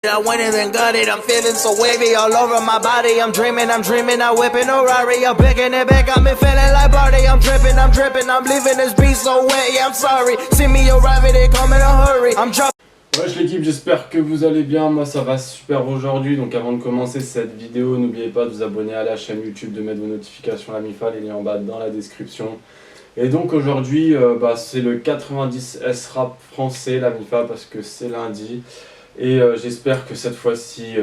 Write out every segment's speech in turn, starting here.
I went in and got it, I'm feeling so wavy all over my body. I'm dreaming, I whipping a Rari. I'm picking it back, I'm feeling like Barty. I'm dripping, I'm leaving this beat so wet, yeah, I'm sorry. See me arriving, they come in a hurry. I'm dropping. Wesh l'équipe, j'espère que vous allez bien, moi ça va super aujourd'hui. Donc avant de commencer cette vidéo, n'oubliez pas de vous abonner à la chaîne YouTube, de mettre vos notifications la MIFA, les liens en bas dans la description. Et donc aujourd'hui, c'est le 90S rap français, la MIFA, parce que c'est lundi. Et j'espère que cette fois-ci,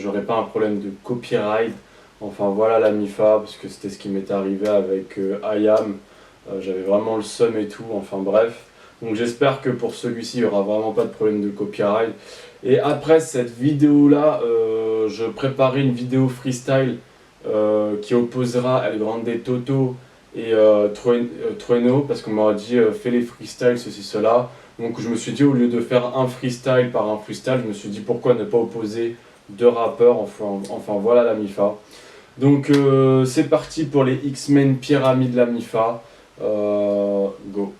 j'aurai pas un problème de copyright. Enfin voilà la MIFA, parce que c'était ce qui m'est arrivé avec IAM. J'avais vraiment le seum et tout, enfin bref. Donc j'espère que pour celui-ci, il n'y aura vraiment pas de problème de copyright. Et après cette vidéo-là, je préparais une vidéo freestyle qui opposera El Grande Toto et Trueno, parce qu'on m'a dit fais les freestyles, ceci, cela. Donc je me suis dit, au lieu de faire un freestyle par un freestyle, je me suis dit pourquoi ne pas opposer deux rappeurs, enfin voilà la MIFA. Donc c'est parti pour les X-Men Pyramide la MIFA. Go.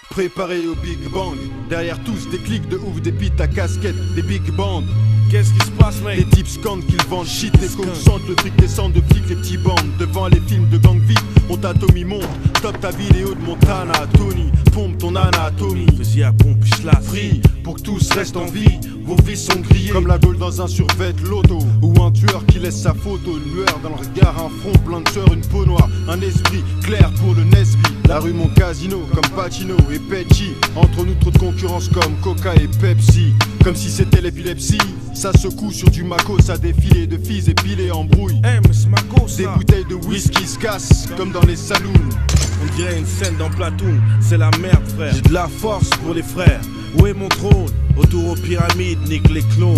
Préparé au Big Bang, derrière tous des clics de ouf, des bites à casquette, des big bands. Qu'est-ce qui se passe mec? Les types scandent qu'ils vendent shit, les consentent, le fric descend de flics, les petits bandes. Devant les films de gang vite, on t'atomie monte. Top ta vidéo de Montana, Tony, pompe ton anatomie. Fais-y à pompe, j'la free, pour que tous restent en vie. Vos vies sont grillées, comme la Gaule dans un survêt loto. Ou un tueur qui laisse sa photo, une lueur dans le regard, un front plein de sueur, une peau noire. Un esprit clair pour le Nesby. La rue mon casino, comme Pacino et Pecci. Entre nous trop de concurrence comme Coca et Pepsi. Comme si c'était l'épilepsie. Ça secoue sur du Mako, ça défilé de filles épilées en brouille. Mais c'est Mako, ça. Des bouteilles de whisky se cassent comme dans les saloons. On dirait une scène dans Platoon, c'est la merde frère. J'ai de la force pour les frères. Où est mon trône? Autour aux pyramides, nique les clones,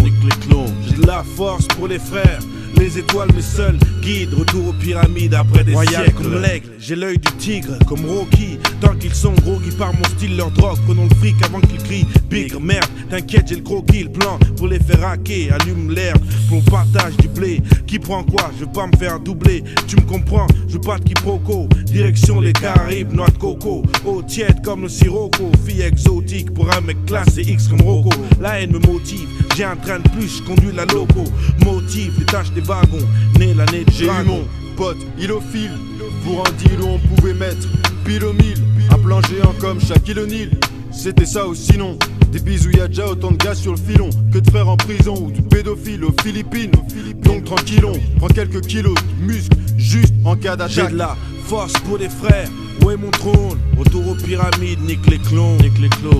J'ai de la force pour les frères. Les étoiles mes seuls guides, retour aux pyramides après des siècles. Comme l'aigle, j'ai l'œil du tigre, comme Rocky. Tant qu'ils sont groggy par mon style, leur drogue. Prenons le fric avant qu'ils crient big merde. T'inquiète, j'ai le croquis, le plan pour les faire hacker. Allume l'herbe pour le partage du blé. Qui prend quoi? Je veux pas me faire doubler. Tu me comprends? Je veux pas de quiproquo. Direction les Caraïbes, noix de coco. Eau tiède comme le sirocco. Fille exotique pour un mec classe et X comme Rocco. La haine me motive, j'ai un train de plus, je conduis la loco. Motive les tâches des wagons, né l'année de J'ai eu mon pote ilophile. Pour un deal où on pouvait mettre pile au mille. Un plan géant comme Shaquille O'Neal. C'était ça ou sinon des bisous, y'a déjà autant de gars sur le filon que de frères en prison ou de pédophiles aux Philippines. Donc tranquillon, prends quelques kilos de muscles juste en cas d'attaque. J'ai de la force pour les frères, où est mon trône? Autour aux pyramides, nique les clones,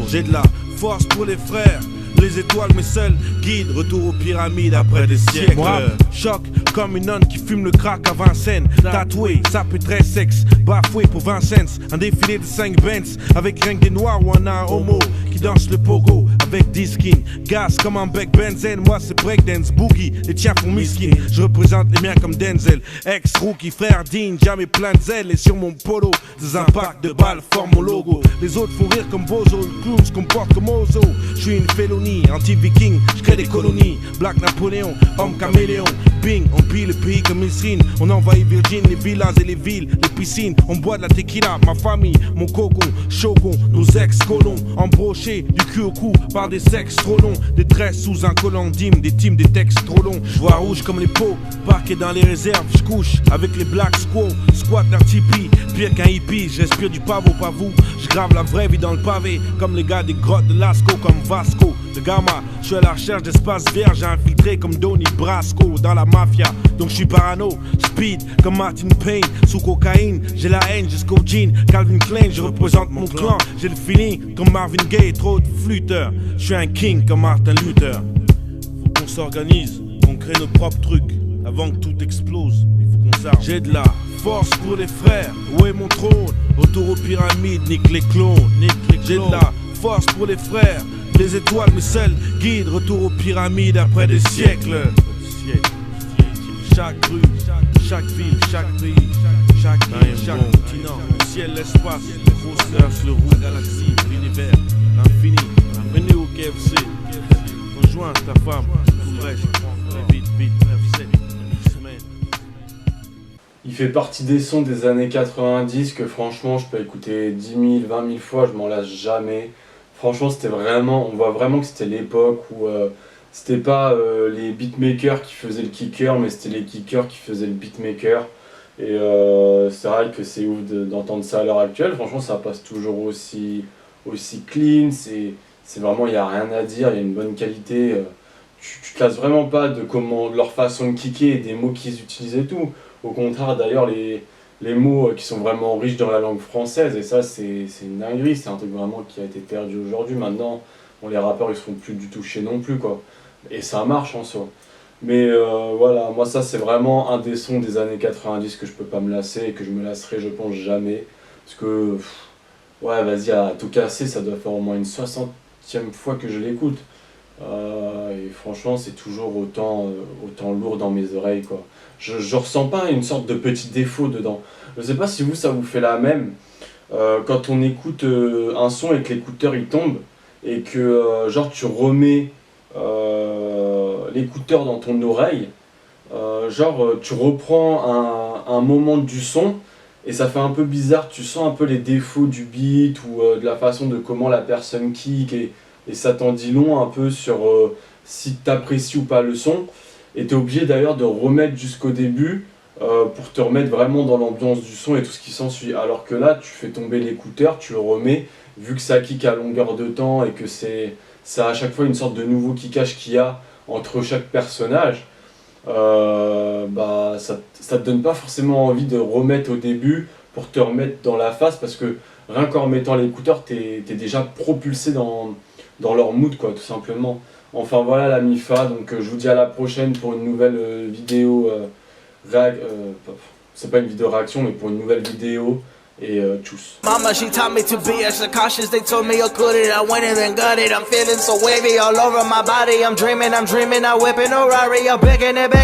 J'ai de la force pour les frères. Les étoiles mes seuls guides, retour aux pyramides après des siècles. Moi, choc comme une nonne qui fume le crack à Vincennes. Tatoué, ça peut très sexe, bafoué pour 20 cents. Un défilé de 5 Benz, avec rien que des noirs ou un homo qui danse le pogo avec 10 skins. Gaz comme un bec benzène, moi c'est breakdance, boogie, les tiens font miskin. Je représente les miens comme Denzel, ex-rookie, frère digne, jamais plein de zèle. Et sur mon polo, des impacts de balles forment mon logo. Les autres font rire comme Bozo, le clown se comporte comme Ozo. Je suis une félonie, anti-viking, je crée des colonies. Black Napoléon, homme caméléon, bing, on pille le pays comme Misrine. On envahit Virgin, les villas et les villes, les piscines. On boit de la tequila, ma famille, mon cocon, shogun, nos ex-colons. Embrochés du cul au cou par des sexes trop longs. Des tresses sous un collant d'hymne, des teams, des textes trop longs. Je vois rouge comme les pots, parqué dans les réserves. Je couche avec les black squaws, squat leur tipi. Pire qu'un hippie, je respire du pavot, pas vous. Je grave la vraie vie dans le pavé, comme les gars des grottes de Lascaux, comme Vasco de Gama. Je suis à la recherche d'espace vert, j'ai infiltré comme Donnie Brasco dans la mafia. Donc je suis parano, speed comme Martin Payne. Sous cocaïne, j'ai la haine jusqu'au jean. Calvin Klein, je représente mon clan. J'ai le feeling comme Marvin Gaye, trop de flûteurs. Je suis un king comme Martin Luther. Faut qu'on s'organise, qu'on crée nos propres trucs. Avant que tout explose, il faut qu'on s'arme. J'ai de la force pour les frères, où est mon trône? Autour aux pyramides, nique les clones, J'ai de la force pour les frères. Les étoiles mes seuls guides, retour aux pyramides après des siècles. Chaque rue, chaque ville, chaque pays, chaque île, chaque continent, le ciel, l'espace, le grosseur, le roux, la galaxie, l'univers, l'infini. Venez au KFC, rejoins ta femme, tout le reste, vite, 9-7. Il fait partie des sons des années 90 que franchement je peux écouter 10 000, 20 000 fois, je m'en lasse jamais. Franchement c'était vraiment, on voit vraiment que c'était l'époque où c'était pas les beatmakers qui faisaient le kicker, mais c'était les kickers qui faisaient le beatmaker. Et c'est vrai que c'est ouf d'entendre ça à l'heure actuelle, franchement ça passe toujours aussi clean, c'est vraiment, il n'y a rien à dire, il y a une bonne qualité. Tu te lasses vraiment pas de comment leur façon de kicker et des mots qu'ils utilisent et tout. Au contraire, d'ailleurs, les mots qui sont vraiment riches dans la langue française, et ça, c'est une dinguerie, c'est un truc vraiment qui a été perdu aujourd'hui. Maintenant, bon, les rappeurs, ils se font plus du tout chier non plus, quoi. Et ça marche en soi. Mais voilà, moi, ça, c'est vraiment un des sons des années 90 que je peux pas me lasser et que je me lasserai, je pense, jamais. Parce que, ouais, vas-y, à tout casser, ça doit faire au moins une 60e fois que je l'écoute. Et franchement, c'est toujours autant lourd dans mes oreilles, quoi. Je ressens pas une sorte de petit défaut dedans. Je sais pas si vous, ça vous fait la même. Quand on écoute un son et que l'écouteur il tombe, et que genre tu remets l'écouteur dans ton oreille, tu reprends un moment du son, et ça fait un peu bizarre, tu sens un peu les défauts du beat, ou de la façon de comment la personne kick, et ça t'en dit long un peu sur si t'apprécies ou pas le son. Et t'es obligé d'ailleurs de remettre jusqu'au début pour te remettre vraiment dans l'ambiance du son et tout ce qui s'ensuit. Alors que là, tu fais tomber l'écouteur, tu le remets, vu que ça kick à longueur de temps et que c'est à chaque fois une sorte de nouveau kickage qu'il y a entre chaque personnage, bah ça te donne pas forcément envie de remettre au début pour te remettre dans la face, parce que rien qu'en mettant l'écouteur, t'es déjà propulsé dans leur mood, quoi, tout simplement. Enfin voilà la MIFA, donc je vous dis à la prochaine pour une nouvelle vidéo c'est pas une vidéo réaction, mais pour une nouvelle vidéo, et tchuss. Mama, she taught me to be extra cautious. They told me, oh, could it? I went in and got it. I'm feeling so wavy all over my body. I'm dreaming, I whipping a Rari. I'm picking it back.